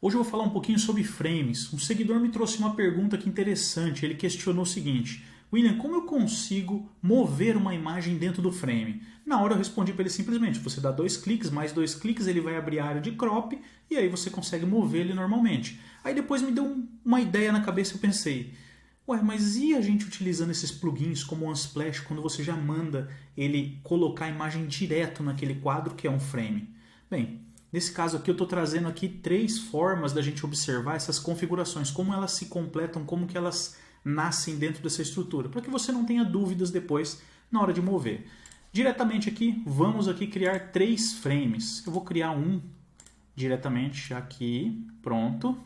Hoje eu vou falar um pouquinho sobre frames. Um seguidor me trouxe uma pergunta que interessante. Ele questionou o seguinte: William, como eu consigo mover uma imagem dentro do frame? Na hora eu respondi para ele simplesmente: você dá 2 cliques, mais 2 cliques, ele vai abrir a área de crop e aí você consegue mover ele normalmente. Aí depois me deu uma ideia na cabeça e eu pensei: ué, mas e a gente utilizando esses plugins como o Unsplash quando você já manda ele colocar a imagem direto naquele quadro que é um frame? Bem, nesse caso aqui eu estou trazendo aqui 3 formas da gente observar essas configurações, como elas se completam, como que elas nascem dentro dessa estrutura, para que você não tenha dúvidas depois na hora de mover. Diretamente aqui, vamos aqui criar 3 frames. Eu vou criar um diretamente aqui, pronto.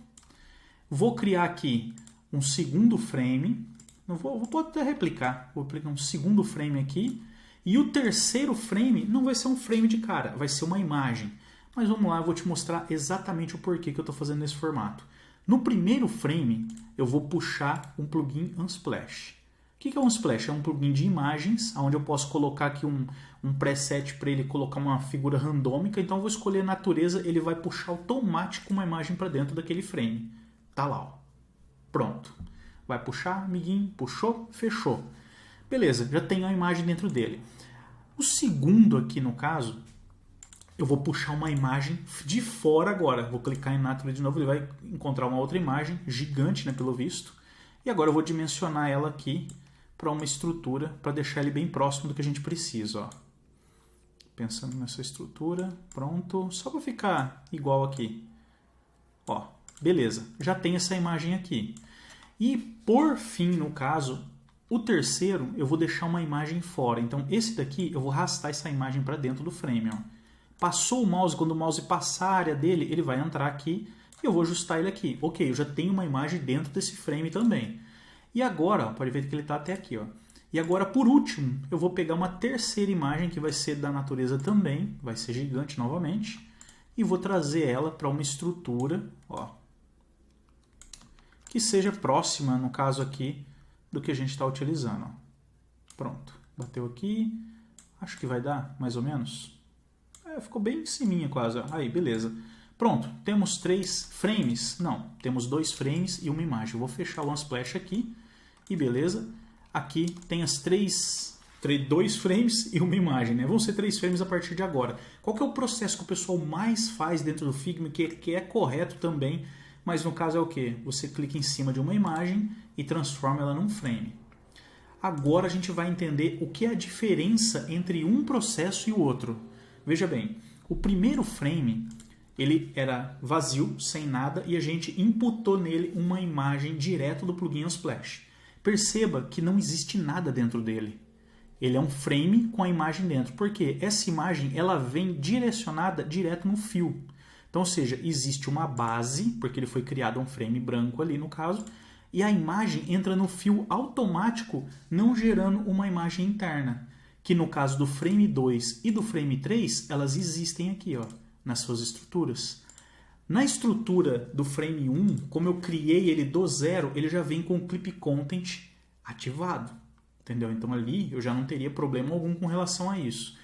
Vou criar aqui um segundo frame, vou até replicar, vou aplicar um segundo frame aqui, e o terceiro frame não vai ser um frame de cara, vai ser uma imagem. Mas vamos lá, eu vou te mostrar exatamente o porquê que eu estou fazendo nesse formato. No primeiro frame, eu vou puxar um plugin Unsplash. O que é um Unsplash? É um plugin de imagens, onde eu posso colocar aqui um preset para ele colocar uma figura randômica. Então eu vou escolher natureza, ele vai puxar automático uma imagem para dentro daquele frame. Tá lá, ó. Pronto. Vai puxar, amiguinho, puxou, fechou. Beleza, já tenho a imagem dentro dele. O segundo aqui, no caso, eu vou puxar uma imagem de fora agora. Vou clicar em Natureza de novo, ele vai encontrar uma outra imagem, gigante, né, pelo visto. E agora eu vou dimensionar ela aqui para uma estrutura, para deixar ele bem próximo do que a gente precisa. Ó. Pensando nessa estrutura, pronto. Só para ficar igual aqui. Ó, beleza, já tem essa imagem aqui. E por fim, no caso, o terceiro eu vou deixar uma imagem fora. Então esse daqui eu vou arrastar essa imagem para dentro do frame. Ó. Passou o mouse, quando o mouse passar a área dele, ele vai entrar aqui e eu vou ajustar ele aqui. Ok, eu já tenho uma imagem dentro desse frame também. E agora, ó, pode ver que ele está até aqui. Ó. E agora, por último, eu vou pegar uma terceira imagem que vai ser da natureza também, vai ser gigante novamente, e vou trazer ela para uma estrutura, ó, que seja próxima, no caso aqui, do que a gente está utilizando. Ó. Pronto, bateu aqui, acho que vai dar, mais ou menos. Ficou bem em cima quase. Aí, beleza. Pronto, temos 3 frames? Não, temos 2 frames e uma imagem. Eu vou fechar o Unsplash aqui e beleza. Aqui tem as 2 frames e uma imagem, né? Vão ser 3 frames a partir de agora. Qual que é o processo que o pessoal mais faz dentro do Figma, que é correto também, mas no caso é o que? Você clica em cima de uma imagem e transforma ela num frame. Agora a gente vai entender o que é a diferença entre um processo e o outro. Veja bem, o primeiro frame ele era vazio, sem nada, e a gente imputou nele uma imagem direto do plugin Unsplash. Perceba que não existe nada dentro dele. Ele é um frame com a imagem dentro. Por quê? Essa imagem ela vem direcionada direto no fio. Então, ou seja, existe uma base, porque ele foi criado um frame branco ali no caso, e a imagem entra no fio automático, não gerando uma imagem interna. Que no caso do frame 2 e do frame 3, elas existem aqui, ó, nas suas estruturas. Na estrutura do frame 1, como eu criei ele do zero, ele já vem com o Clip Content ativado. Entendeu? Então ali eu já não teria problema algum com relação a isso.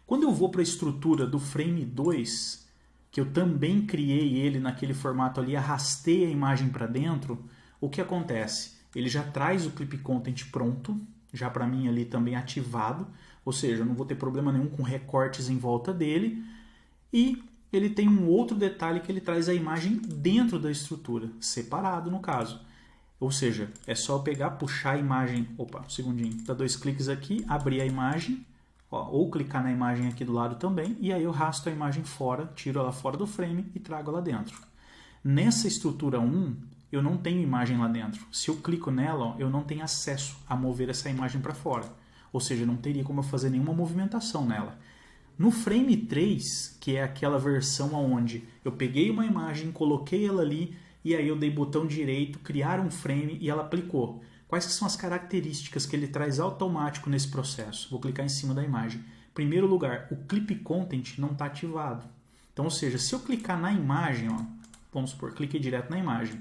Quando eu vou para a estrutura do frame 2, que eu também criei ele naquele formato ali, arrastei a imagem para dentro, o que acontece? Ele já traz o Clip Content pronto, já para mim ali também ativado, ou seja, eu não vou ter problema nenhum com recortes em volta dele, e ele tem um outro detalhe que ele traz a imagem dentro da estrutura, separado no caso. Ou seja, é só eu pegar, puxar a imagem, opa, um segundinho, dá 2 cliques aqui, abrir a imagem, ó, ou clicar na imagem aqui do lado também, e aí eu arrasto a imagem fora, tiro ela fora do frame e trago ela dentro. Nessa estrutura 1, eu não tenho imagem lá dentro. Se eu clico nela, ó, eu não tenho acesso a mover essa imagem para fora. Ou seja, não teria como eu fazer nenhuma movimentação nela. No frame 3, que é aquela versão onde eu peguei uma imagem, coloquei ela ali, e aí eu dei botão direito, criar um frame e ela aplicou. Quais que são as características que ele traz automático nesse processo? Vou clicar em cima da imagem. Em primeiro lugar, o Clip Content não está ativado. Então, ou seja, se eu clicar na imagem, ó, vamos supor, cliquei direto na imagem.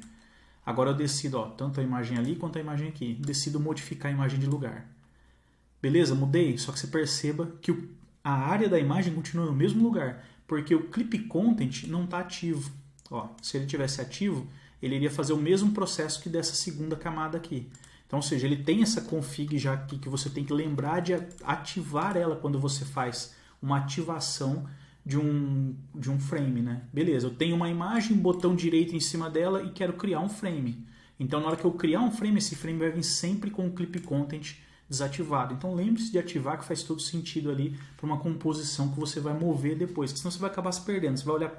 Agora eu decido, ó, tanto a imagem ali quanto a imagem aqui. Decido modificar a imagem de lugar. Beleza, mudei, só que você perceba que a área da imagem continua no mesmo lugar, porque o Clip Content não está ativo. Ó, se ele tivesse ativo, ele iria fazer o mesmo processo que dessa segunda camada aqui. Então, ou seja, ele tem essa config já aqui que você tem que lembrar de ativar ela quando você faz uma ativação de um frame, né? Beleza, eu tenho uma imagem, botão direito em cima dela e quero criar um frame. Então, na hora que eu criar um frame, esse frame vai vir sempre com o Clip Content desativado. Então, lembre-se de ativar, que faz todo sentido ali para uma composição que você vai mover depois, porque senão você vai acabar se perdendo. Você vai olhar,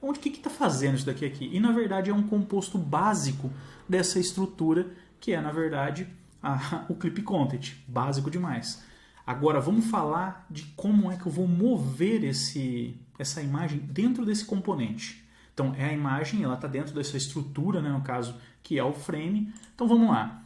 o que está fazendo isso daqui aqui? E, na verdade, é um composto básico dessa estrutura, que é, na verdade, o Clip Content. Básico demais. Agora, vamos falar de como é que eu vou mover essa imagem dentro desse componente. Então, é a imagem, ela está dentro dessa estrutura, né, no caso, que é o frame. Então, vamos lá.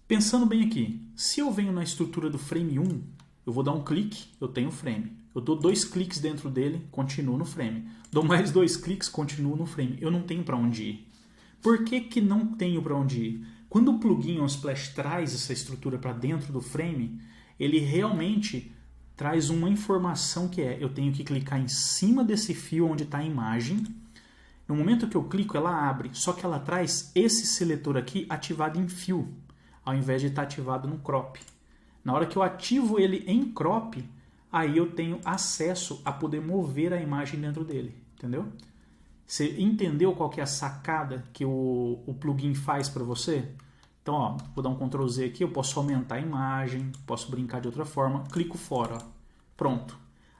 Pensando bem aqui, se eu venho na estrutura do frame 1, eu vou dar um clique, eu tenho o frame. Eu dou 2 cliques dentro dele, continuo no frame. Dou mais 2 cliques, continuo no frame. Eu não tenho para onde ir. Por que que não tenho para onde ir? Quando o plugin OnSplash traz essa estrutura para dentro do frame, ele realmente traz uma informação que eu tenho que clicar em cima desse fio onde está a imagem. No momento que eu clico, ela abre, só que ela traz esse seletor aqui ativado em fio, ao invés de estar ativado no crop. Na hora que eu ativo ele em crop, aí eu tenho acesso a poder mover a imagem dentro dele, entendeu? Você entendeu qual que é a sacada que o plugin faz para você? Então, ó, vou dar um Ctrl Z aqui, eu posso aumentar a imagem, posso brincar de outra forma, clico fora, ó. Pronto.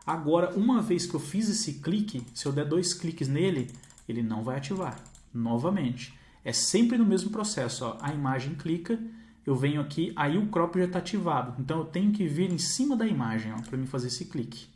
Agora, uma vez que eu fiz esse clique, se eu der 2 cliques nele, ele não vai ativar, novamente. É sempre no mesmo processo, ó. A imagem clica, eu venho aqui, aí o crop já está ativado. Então, eu tenho que vir em cima da imagem para mim fazer esse clique.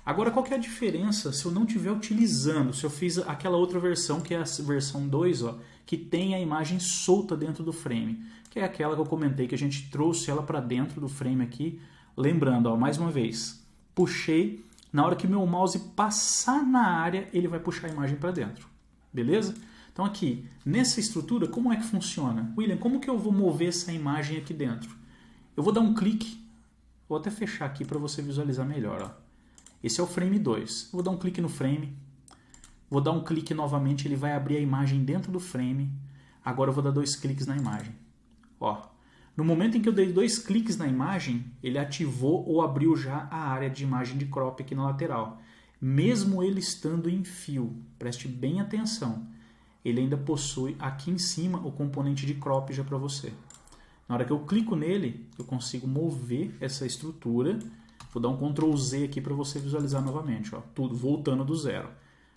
Agora, qual que é a diferença se eu não estiver utilizando, se eu fiz aquela outra versão, que é a versão 2, ó, que tem a imagem solta dentro do frame, que é aquela que eu comentei, que a gente trouxe ela para dentro do frame aqui. Lembrando, ó, mais uma vez, puxei, na hora que meu mouse passar na área, ele vai puxar a imagem para dentro, beleza? Então aqui, nessa estrutura, como é que funciona? William, como que eu vou mover essa imagem aqui dentro? Eu vou dar um clique, vou até fechar aqui para você visualizar melhor, ó. Esse é o frame 2. Vou dar um clique no frame. Vou dar um clique novamente, ele vai abrir a imagem dentro do frame. Agora eu vou dar 2 cliques na imagem. Ó, no momento em que eu dei 2 cliques na imagem, ele ativou ou abriu já a área de imagem de crop aqui na lateral. Mesmo ele estando em fio, preste bem atenção, ele ainda possui aqui em cima o componente de crop já para você. Na hora que eu clico nele, eu consigo mover essa estrutura. Vou dar um Ctrl Z aqui para você visualizar novamente, ó, tudo voltando do zero.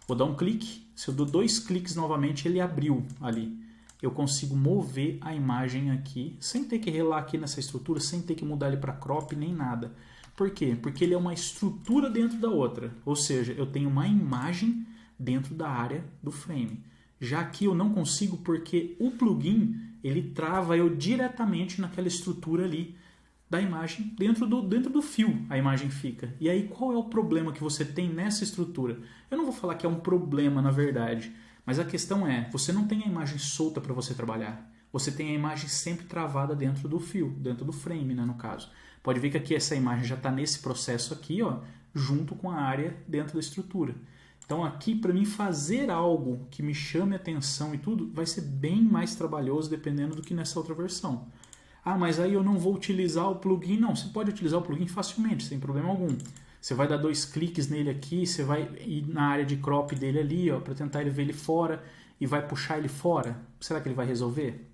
Vou dar um clique, se eu dou 2 cliques novamente, ele abriu ali. Eu consigo mover a imagem aqui, sem ter que relar aqui nessa estrutura, sem ter que mudar ele para crop nem nada. Por quê? Porque ele é uma estrutura dentro da outra, ou seja, eu tenho uma imagem dentro da área do frame. Já aqui eu não consigo porque o plugin ele trava eu diretamente naquela estrutura ali da imagem, dentro do fio a imagem fica. E aí qual é o problema que você tem nessa estrutura? Eu não vou falar que é um problema na verdade, mas a questão é, você não tem a imagem solta para você trabalhar. Você tem a imagem sempre travada dentro do fio, dentro do frame, né, no caso. Pode ver que aqui essa imagem já está nesse processo aqui, ó, junto com a área dentro da estrutura. Então aqui, para mim fazer algo que me chame a atenção e tudo, vai ser bem mais trabalhoso dependendo do que nessa outra versão. Ah, mas aí eu não vou utilizar o plugin. Não, você pode utilizar o plugin facilmente, sem problema algum. Você vai dar 2 cliques nele aqui, você vai ir na área de crop dele ali, ó, para tentar ele ver ele fora e vai puxar ele fora. Será que ele vai resolver?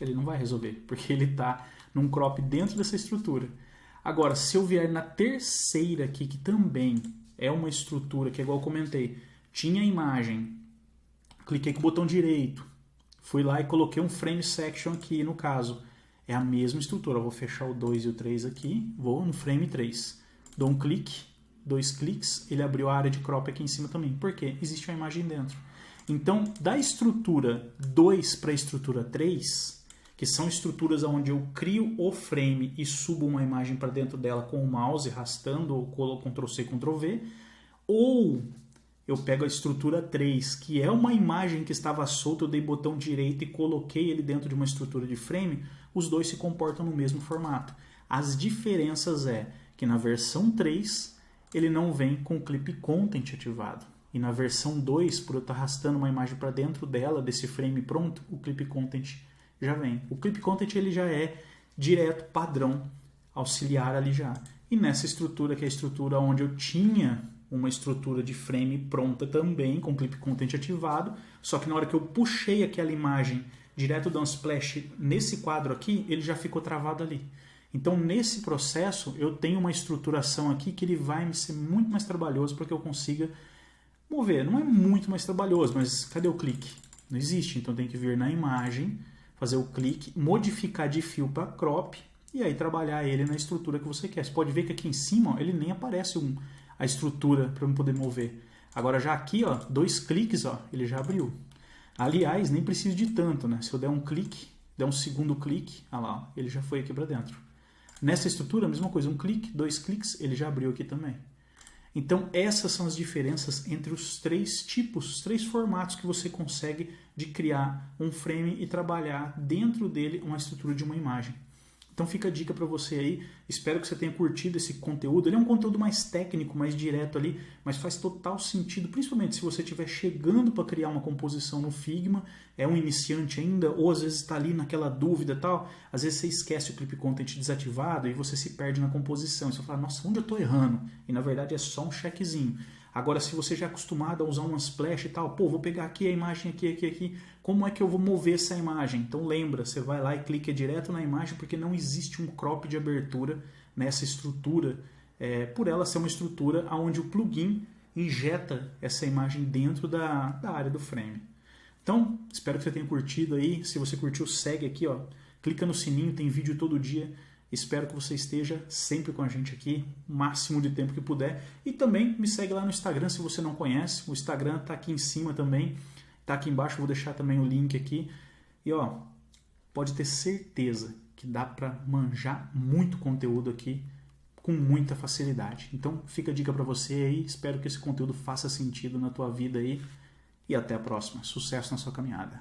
Ele não vai resolver, porque ele está num crop dentro dessa estrutura. Agora, se eu vier na terceira aqui, que também é uma estrutura, que é igual eu comentei, tinha a imagem, cliquei com o botão direito, fui lá e coloquei um frame section aqui, no caso. É a mesma estrutura. Eu vou fechar o 2 e o 3 aqui, vou no frame 3. Dou um clique, 2 cliques, ele abriu a área de crop aqui em cima também. Por quê? Existe uma imagem dentro. Então, da estrutura 2 para a estrutura 3, que são estruturas onde eu crio o frame e subo uma imagem para dentro dela com o mouse, arrastando, ou Ctrl+C, Ctrl+V, ou eu pego a estrutura 3, que é uma imagem que estava solta, eu dei botão direito e coloquei ele dentro de uma estrutura de frame, os dois se comportam no mesmo formato. As diferenças é que na versão 3 ele não vem com o Clip Content ativado. E na versão 2, por eu estar arrastando uma imagem para dentro dela, desse frame pronto, o Clip Content já vem. O Clip Content ele já é direto, padrão, auxiliar ali já. E nessa estrutura, que é a estrutura onde eu tinha uma estrutura de frame pronta também, com Clip Content ativado, só que na hora que eu puxei aquela imagem direto do Unsplash nesse quadro aqui, ele já ficou travado ali. Então, nesse processo, eu tenho uma estruturação aqui que ele vai me ser muito mais trabalhoso para que eu consiga mover. Não é muito mais trabalhoso, mas cadê o clique? Não existe, então tem que vir na imagem, fazer o clique, modificar de fio para crop e aí trabalhar ele na estrutura que você quer. Você pode ver que aqui em cima ó, ele nem aparece a estrutura para eu poder mover. Agora já aqui, ó, 2 cliques, ó, ele já abriu. Aliás, nem preciso de tanto, né? Se eu der um clique, der um segundo clique, olha lá, ó, ele já foi aqui para dentro. Nessa estrutura, a mesma coisa, um clique, 2 cliques, ele já abriu aqui também. Então, essas são as diferenças entre os 3 tipos, os 3 formatos que você consegue de criar um frame e trabalhar dentro dele uma estrutura de uma imagem. Então fica a dica para você aí, espero que você tenha curtido esse conteúdo. Ele é um conteúdo mais técnico, mais direto ali, mas faz total sentido, principalmente se você estiver chegando para criar uma composição no Figma, é um iniciante ainda, ou às vezes está ali naquela dúvida e tal, às vezes você esquece o Clip Content desativado e você se perde na composição, e você fala, nossa, onde eu estou errando? E na verdade é só um checkzinho. Agora, se você já é acostumado a usar um Unsplash e tal, pô, vou pegar aqui a imagem, aqui, como é que eu vou mover essa imagem? Então lembra, você vai lá e clica direto na imagem, porque não existe um crop de abertura nessa estrutura, por ela ser uma estrutura onde o plugin injeta essa imagem dentro da área do frame. Então, espero que você tenha curtido aí. Se você curtiu, segue aqui, ó, clica no sininho, tem vídeo todo dia. Espero que você esteja sempre com a gente aqui, o máximo de tempo que puder. E também me segue lá no Instagram, se você não conhece. O Instagram está aqui em cima também, está aqui embaixo, vou deixar também o link aqui. E ó, pode ter certeza que dá para manjar muito conteúdo aqui com muita facilidade. Então fica a dica para você aí, espero que esse conteúdo faça sentido na tua vida aí. E até a próxima. Sucesso na sua caminhada.